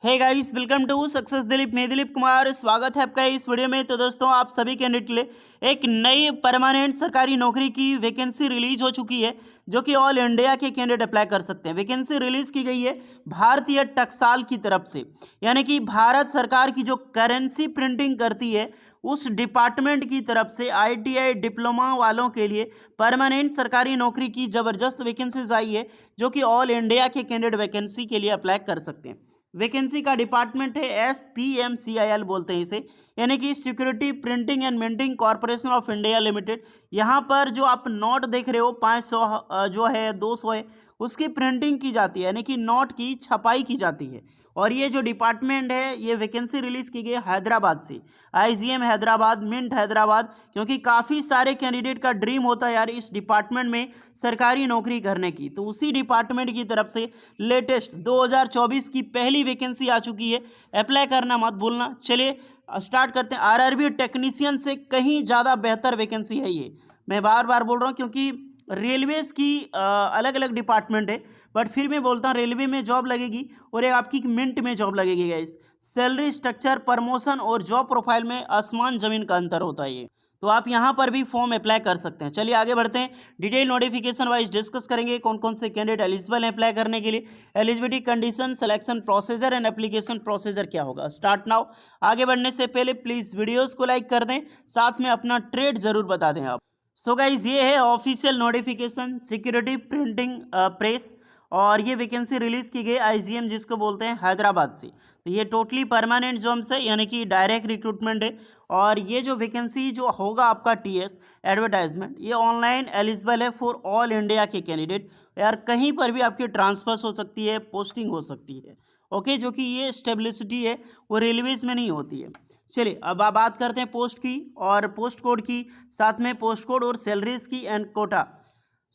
Hey guys, welcome to success Dilip. मैं दिलीप कुमार, स्वागत है आपका इस वीडियो में। तो दोस्तों, आप सभी कैंडिडेट के लिए एक नई परमानेंट सरकारी नौकरी की वैकेंसी रिलीज हो चुकी है, जो कि ऑल इंडिया के कैंडिडेट अप्लाई कर सकते हैं। वैकेंसी रिलीज की गई है भारतीय टकसाल की तरफ से, यानी कि भारत सरकार की जो करेंसी प्रिंटिंग करती है उस डिपार्टमेंट की तरफ से ITI डिप्लोमा वालों के लिए परमानेंट सरकारी नौकरी की ज़बरदस्त वैकेंसीज आई है, जो कि ऑल इंडिया के कैंडिडेट वैकेंसी के लिए अप्लाई कर सकते हैं। वैकेंसी का डिपार्टमेंट है SPMCIL बोलते हैं इसे, यानी कि security printing and minting corporation of India limited. यहाँ पर जो आप नोट देख रहे हो 500 जो है 200 है, उसकी प्रिंटिंग की जाती है, यानी कि नोट की छपाई की जाती है। और ये जो डिपार्टमेंट है, ये वैकेंसी रिलीज की गई हैदराबाद से, IGM हैदराबाद, मिंट हैदराबाद, क्योंकि काफ़ी सारे कैंडिडेट का ड्रीम होता है यार इस डिपार्टमेंट में सरकारी नौकरी करने की। तो उसी डिपार्टमेंट की तरफ से लेटेस्ट 2024 की पहली वैकेंसी आ चुकी है। अप्लाई करना मत भूलना। चलिए स्टार्ट करते हैं। RRB टेक्नीशियन से कहीं ज़्यादा बेहतर वैकेंसी है ये। मैं बार बार बोल रहा हूँ, क्योंकि रेलवेज की अलग अलग डिपार्टमेंट है, बट फिर मैं बोलता हूँ रेलवे में जॉब लगेगी और एक आपकी मिंट में जॉब लगेगी गाइस। सैलरी स्ट्रक्चर, प्रमोशन और जॉब प्रोफाइल में आसमान ज़मीन का अंतर होता है ये। तो आप यहाँ पर भी फॉर्म अप्लाई कर सकते हैं। चलिए आगे बढ़ते हैं, डिटेल नोटिफिकेशन वाइज डिस्कस करेंगे कौन कौन से कैंडिडेट एलिजिबल हैं अप्लाई करने के लिए। Eligibility condition, selection procedure and application procedure क्या होगा। Start now. आगे बढ़ने से पहले प्लीज़ वीडियोज़ को लाइक कर दें, साथ में अपना ट्रेड ज़रूर बता दें आप। सो गाइज, ये है official notification security printing press, और ये वैकेंसी रिलीज की गई IGM जिसको बोलते हैं हैदराबाद से। तो ये टोटली परमानेंट जॉब्स है, यानी कि डायरेक्ट रिक्रूटमेंट है। और ये जो वैकेंसी जो होगा आपका TS एडवर्टाइजमेंट, ये ऑनलाइन एलिजिबल है फॉर ऑल इंडिया के कैंडिडेट। यार कहीं पर भी आपकी ट्रांसफर्स हो सकती है, पोस्टिंग हो सकती है, ओके, जो कि ये स्टेबिलिटी है वो रेलवेज में नहीं होती है। चलिए अब आप बात करते हैं पोस्ट की और पोस्ट कोड की, साथ में पोस्ट कोड और सैलरीज की एंड कोटा।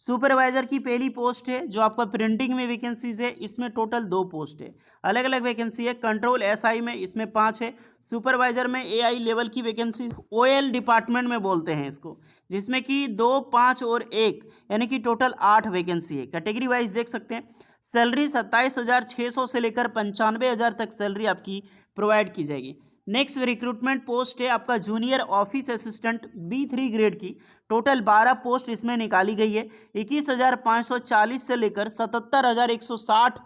सुपरवाइजर की पहली पोस्ट है जो आपका प्रिंटिंग में वैकेंसीज है, इसमें टोटल 2 पोस्ट है। अलग अलग वैकेंसी है। कंट्रोल SI में इसमें 5 है। सुपरवाइजर में AI लेवल की वैकेंसी OL डिपार्टमेंट में बोलते हैं इसको, जिसमें कि 2, 5 और 1, यानी कि टोटल 8 वैकेंसी है। कैटेगरी वाइज देख सकते हैं। सैलरी 27,600 से लेकर 95,000 तक सैलरी आपकी प्रोवाइड की जाएगी। नेक्स्ट रिक्रूटमेंट पोस्ट है आपका junior office assistant B3 grade की। टोटल 12 पोस्ट इसमें निकाली गई है। 21,540 से लेकर 77,160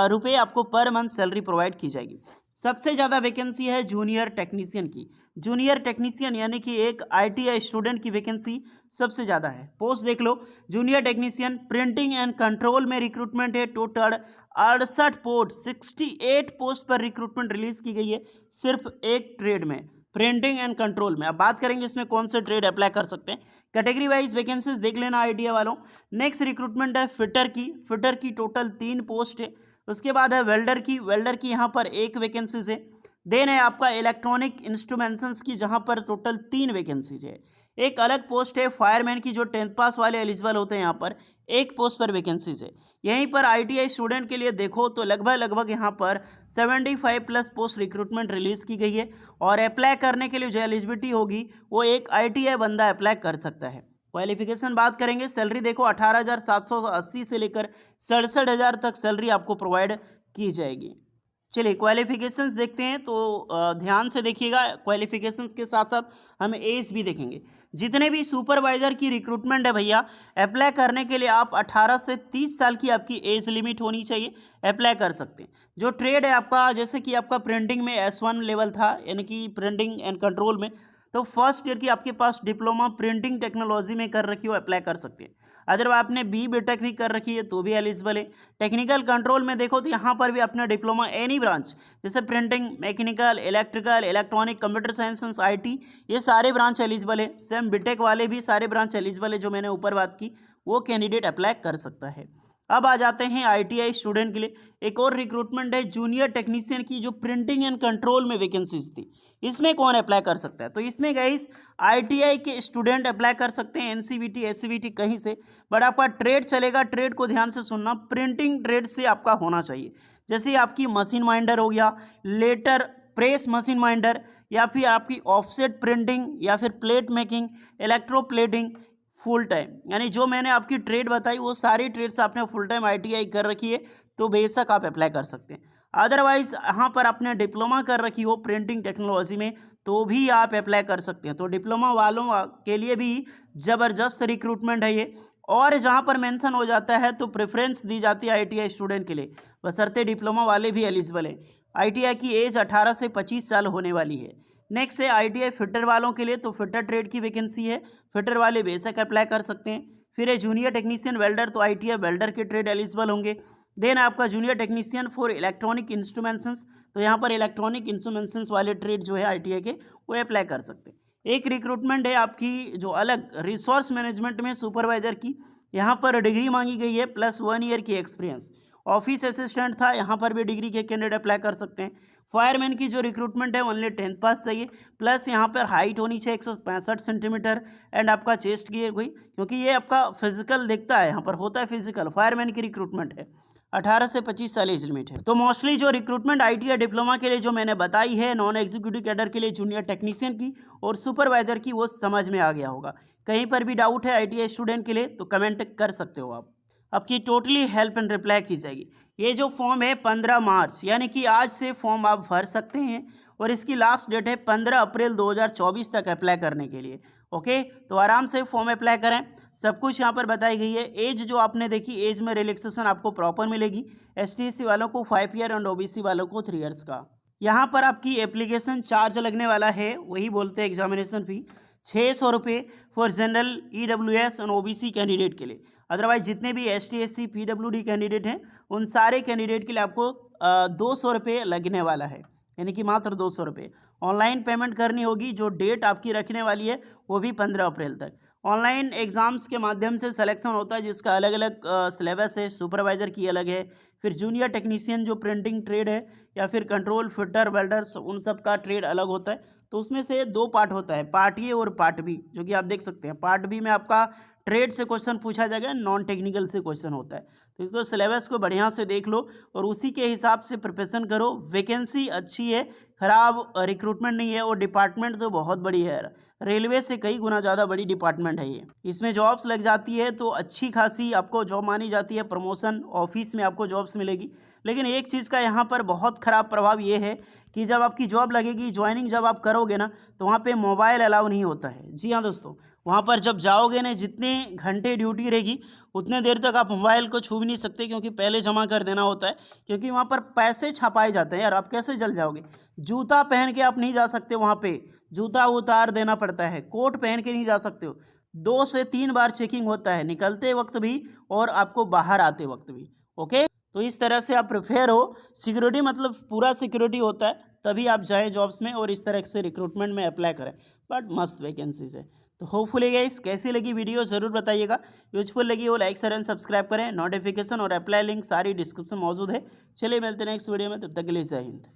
रुपये आपको पर मंथ सैलरी प्रोवाइड की जाएगी। सबसे ज़्यादा वैकेंसी है जूनियर टेक्नीशियन की। जूनियर टेक्नीशियन यानी कि एक ITI स्टूडेंट की वैकेंसी सबसे ज़्यादा है। पोस्ट देख लो, junior technician printing and control में रिक्रूटमेंट है। टोटल 68 पोस्ट, 68 पोस्ट पर रिक्रूटमेंट रिलीज की गई है, सिर्फ एक ट्रेड में, प्रिंटिंग एंड कंट्रोल में। अब बात करेंगे इसमें कौन से ट्रेड अप्लाई कर सकते हैं। कैटेगरी वाइज वैकेंसीज देख लेना आइडिया वालों। नेक्स्ट रिक्रूटमेंट है फिटर की। फिटर की टोटल 3 पोस्ट है। उसके बाद है वेल्डर की। वेल्डर की यहाँ पर 1 वैकेंसीज है। देन है आपका इलेक्ट्रॉनिक इंस्ट्रूमेंट्स की, जहाँ पर टोटल 3 वैकेंसीज है। एक अलग पोस्ट है फायरमैन की, जो 10th पास वाले एलिजिबल होते हैं, यहाँ पर 1 पोस्ट पर वैकेंसीज है। यहीं पर ITI स्टूडेंट के लिए देखो तो लगभग यहाँ पर 75 प्लस पोस्ट रिक्रूटमेंट रिलीज की गई है। और अप्लाई करने के लिए जो एलिजिबिलिटी होगी वो एक ITI बंदा अप्लाई कर सकता है। क्वालिफिकेशन बात करेंगे, सैलरी देखो 18,780 से लेकर 67,000 तक सैलरी आपको प्रोवाइड की जाएगी। चलिए क्वालिफिकेशंस देखते हैं, तो ध्यान से देखिएगा। क्वालिफिकेशंस के साथ साथ हम एज भी देखेंगे। जितने भी सुपरवाइजर की रिक्रूटमेंट है भैया, अप्लाई करने के लिए आप 18 से 30 साल की आपकी एज लिमिट होनी चाहिए, अप्लाई कर सकते हैं। जो ट्रेड है आपका, जैसे कि आपका प्रिंटिंग में S1 लेवल था, यानी कि प्रिंटिंग एंड कंट्रोल में, तो फर्स्ट ईयर की आपके पास डिप्लोमा प्रिंटिंग टेक्नोलॉजी में कर रखी हो, अप्लाई कर सकते हैं। अगर आपने BTech भी कर रखी है तो भी एलिजिबल है। टेक्निकल कंट्रोल में देखो तो यहाँ पर भी अपना डिप्लोमा एनी ब्रांच, जैसे printing, mechanical, electrical, electronic, computer science, IT, ये सारे ब्रांच एलिजिबल है। सेम BTech वाले भी सारे ब्रांच एलिजिबल है, जो मैंने ऊपर बात की, वो कैंडिडेट अप्लाई कर सकता है। अब आ जाते हैं ITI स्टूडेंट के लिए। एक और रिक्रूटमेंट है जूनियर टेक्नीशियन की, जो प्रिंटिंग एंड कंट्रोल में वैकेंसीज थी। इसमें कौन अप्लाई कर सकता है? तो इसमें गाइस ITI के स्टूडेंट अप्लाई कर सकते हैं, NCVT, SCVT कहीं से। बट आपका ट्रेड चलेगा, ट्रेड को ध्यान से सुनना, प्रिंटिंग ट्रेड से आपका होना चाहिए। जैसे आपकी मशीन माइंडर हो गया, लेटर प्रेस मशीन माइंडर, या फिर आपकी ऑफसेट प्रिंटिंग, या फिर plate making, electroplating, full time, यानी जो मैंने आपकी ट्रेड बताई वो सारी ट्रेड्स आपने फुल टाइम ITI कर रखी है, तो बेशक आप अप्लाई कर सकते हैं। अदरवाइज यहाँ पर आपने डिप्लोमा कर रखी हो प्रिंटिंग टेक्नोलॉजी में तो भी आप अप्लाई कर सकते हैं। तो डिप्लोमा वालों के लिए भी ज़बरदस्त रिक्रूटमेंट है ये। और जहाँ पर मेंशन हो जाता है तो प्रेफरेंस दी जाती है आईटीआई स्टूडेंट के लिए, बशर्ते डिप्लोमा वाले भी एलिजिबल हैं। आईटीआई की एज 18 से 25 साल होने वाली है। नेक्स्ट है आईटीआई फिटर वालों के लिए, तो फिटर ट्रेड की वैकेंसी है, फिटर वाले बेशक अप्लाई कर सकते हैं। फिर है जूनियर टेक्नीशियन वेल्डर, तो आईटीआई वेल्डर के ट्रेड एलिजिबल होंगे। देन आपका junior technician for electronic instruments, तो यहाँ पर इलेक्ट्रॉनिक इंस्ट्रूमेंट्स वाले ट्रेड जो है आईटीआई के वो अप्लाई कर सकते हैं। एक रिक्रूटमेंट है आपकी जो अलग रिसोर्स मैनेजमेंट में सुपरवाइजर की, यहाँ पर डिग्री मांगी गई है प्लस 1 ईयर की एक्सपीरियंस। ऑफिस असिस्टेंट था, यहाँ पर भी डिग्री के कैंडिडेट अप्लाई कर सकते हैं। फायरमैन की जो रिक्रूटमेंट है ओनली 10th पास चाहिए, प्लस यहाँ पर हाइट होनी चाहिए 165 सेंटीमीटर एंड आपका चेस्ट की हुई, क्योंकि ये आपका फिजिकल दिखता है, यहाँ पर होता है फिजिकल। फायरमैन की रिक्रूटमेंट है, 18 से 25 साल एज लिमिट है। तो मोस्टली जो रिक्रूटमेंट आईटीआई डिप्लोमा के लिए जो मैंने बताई है, नॉन एग्जीक्यूटिव कैडर के लिए जूनियर टेक्नीशियन की और सुपरवाइजर की, वो समझ में आ गया होगा। कहीं पर भी डाउट है आईटीआई स्टूडेंट के लिए तो कमेंट कर सकते हो आप। आपकी टोटली हेल्प एंड रिप्लाई की जाएगी। ये जो फॉर्म है 15 मार्च यानी कि आज से फॉर्म आप भर सकते हैं और इसकी लास्ट डेट है 15 अप्रैल 2024 तक अप्लाई करने के लिए। ओके, तो आराम से फॉर्म अप्लाई करें। सब कुछ यहाँ पर बताई गई है। एज जो आपने देखी, एज में रिलैक्सेशन आपको प्रॉपर मिलेगी। एसटीएससी वालों को 5 ईयर एंड ओबीसी वालों को 3 ईयर्स का। यहाँ पर आपकी एप्लीकेशन चार्ज लगने वाला है, वही बोलते हैं एग्जामिनेशन फी, 600 रुपये फॉर जनरल ईडब्ल्यूएस और ओबीसी कैंडिडेट के लिए। अदरवाइज जितने भी एसटीएससी पीडब्ल्यूडी कैंडिडेट हैं उन सारे कैंडिडेट के लिए आपको 200 रुपये लगने वाला है, यानी कि मात्र 200 रुपये। ऑनलाइन पेमेंट करनी होगी। जो डेट आपकी रखने वाली है वो भी 15 अप्रैल तक। ऑनलाइन एग्ज़ाम्स के माध्यम से सिलेक्शन होता है, जिसका अलग अलग सिलेबस है। सुपरवाइज़र की अलग है, फिर जूनियर टेक्नीशियन जो प्रिंटिंग ट्रेड है या फिर कंट्रोल फिटर वेल्डर्स, उन सब का ट्रेड अलग होता है। तो उसमें से 2 पार्ट होता है, पार्ट ए और पार्ट बी, जो कि आप देख सकते हैं। पार्ट बी में आपका ट्रेड से क्वेश्चन पूछा जाएगा, नॉन टेक्निकल से क्वेश्चन होता है। तो इसको सिलेबस को बढ़िया से देख लो और उसी के हिसाब से प्रिपरेशन करो। वैकेंसी अच्छी है, खराब रिक्रूटमेंट नहीं है और डिपार्टमेंट तो बहुत बड़ी है। रेलवे से कई गुना ज़्यादा बड़ी डिपार्टमेंट है ये। इसमें जॉब्स लग जाती है तो अच्छी खासी आपको जॉब मानी जाती है, प्रमोशन ऑफिस में आपको जॉब्स मिलेगी। लेकिन एक चीज़ का यहाँ पर बहुत ख़राब प्रभाव ये है कि जब आपकी जॉब लगेगी, ज्वाइनिंग जब आप करोगे ना, तो वहाँ पे मोबाइल अलाउ नहीं होता है। जी हाँ दोस्तों, वहाँ पर जब जाओगे ना, जितने घंटे ड्यूटी रहेगी उतने देर तक आप मोबाइल को छू भी नहीं सकते, क्योंकि पहले जमा कर देना होता है, क्योंकि वहाँ पर पैसे छपाए जाते हैं। यार आप कैसे जल जाओगे? जूता पहन के आप नहीं जा सकते वहाँ पे, जूता उतार देना पड़ता है। कोट पहन के नहीं जा सकते हो। 2 से 3 बार चेकिंग होता है, निकलते वक्त भी और आपको बाहर आते वक्त भी। ओके, तो इस तरह से आप प्रिपेयर हो। सिक्योरिटी मतलब पूरा सिक्योरिटी होता है, तभी आप जाए जॉब्स में और इस तरह से रिक्रूटमेंट में अप्लाई करें। बट मस्त वैकेंसीज है। तो होपफुली गाइस कैसी लगी वीडियो ज़रूर बताइएगा। यूजफुल लगी हो लाइक शेयर एंड सब्सक्राइब करें। नोटिफिकेशन और अप्लाई लिंक सारी डिस्क्रिप्शन मौजूद है। चलिए मिलते हैं नेक्स्ट वीडियो में, तब तक के लिए जय हिंद।